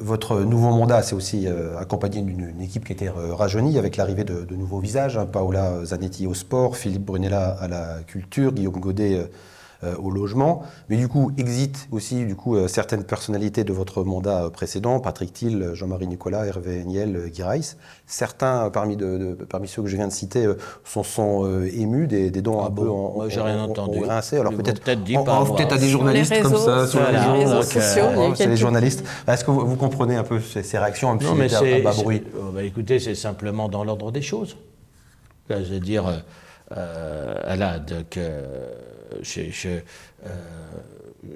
votre nouveau mandat, c'est aussi accompagné d'une équipe qui a été rajeunie avec l'arrivée de nouveaux visages, hein, Paola Zanetti au sport, Philippe Brunella à la culture, Guillaume Godet au logement. Mais du coup, exit aussi certaines personnalités de votre mandat précédent, Patrick Thiel, Jean-Marie Nicolas, Hervé Niel, Guy Reiss. Certains, parmi ceux que je viens de citer, sont émus, des dons un peu moi, j'ai rien entendu. Grincé. Alors peut-être peut-être à des journalistes réseaux, comme ça, sur les réseaux sociaux. C'est les journalistes. Est-ce que vous comprenez un peu ces réactions, Non, mais c'est à bas bruit? Écoutez, c'est simplement dans l'ordre des choses. Je veux dire,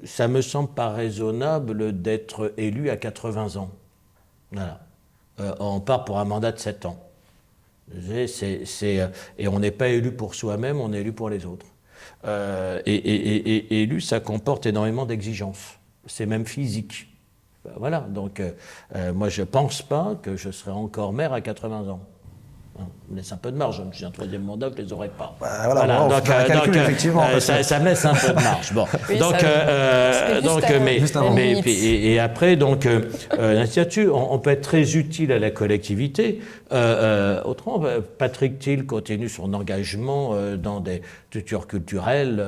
ça me semble pas raisonnable d'être élu à 80 ans. Voilà. On part pour un mandat de 7 ans. Et on n'est pas élu pour soi-même, on est élu pour les autres. Et élu, ça comporte énormément d'exigences. C'est même physique. Voilà, donc moi je ne pense pas que je serai encore maire à 80 ans. On me laisse un peu de marge, j'ai un troisième mandat, je ne les aurai pas. Effectivement. Ça me laisse un peu de marge. Bon. Oui, Et après, l'institut, on peut être très utile à la collectivité. Autrement, Patrick Thiel continue son engagement dans des structures culturelles.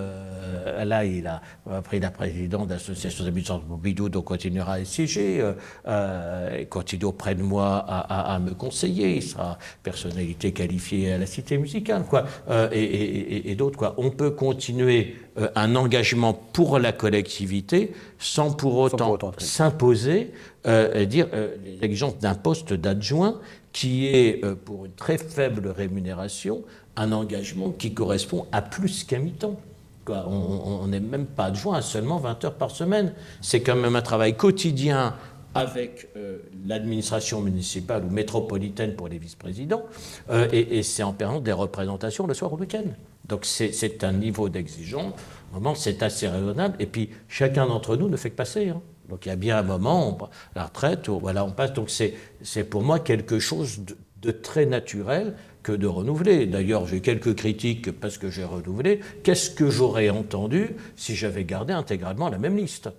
Là, il a pris la présidente de l'association des musiciens de Pompidou, donc continuera à siéger. Il continue auprès de moi à me conseiller. Il sera personnalité qualifiée à la Cité musicale, quoi. Et d'autres, quoi. On peut continuer un engagement pour la collectivité sans pour autant s'imposer, l'exigence d'un poste d'adjoint qui est, pour une très faible rémunération, un engagement qui correspond à plus qu'un mi-temps. On n'est même pas adjoint à seulement 20 heures par semaine. C'est quand même un travail quotidien avec l'administration municipale ou métropolitaine pour les vice-présidents, et c'est en permanence des représentations le soir ou le week-end. Donc c'est un niveau d'exigence, vraiment c'est assez raisonnable, et puis chacun d'entre nous ne fait que passer. Hein. Donc il y a bien un moment, la retraite, voilà, on passe, donc c'est pour moi quelque chose de très naturel que de renouveler. D'ailleurs, j'ai quelques critiques parce que j'ai renouvelé. Qu'est-ce que j'aurais entendu si j'avais gardé intégralement la même liste ?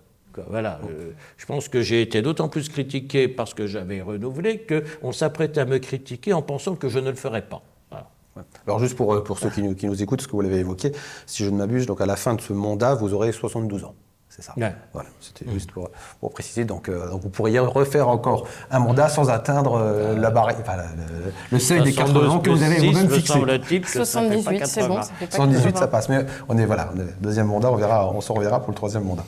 Voilà, je pense que j'ai été d'autant plus critiqué parce que j'avais renouvelé qu'on s'apprêtait à me critiquer en pensant que je ne le ferais pas. Voilà. Alors juste pour ceux qui nous écoutent, ce que vous l'avez évoqué, si je ne m'abuse, donc à la fin de ce mandat, vous aurez 72 ans. C'est ça. Ouais. Voilà, c'était juste pour préciser. Donc vous pourriez refaire encore un mandat sans atteindre la barre, le seuil des 80 ans que vous avez vous-même fixé. 78, c'est bon, ça fait pas 78, ça passe. Mais on est deuxième mandat, on s'en reverra pour le troisième mandat.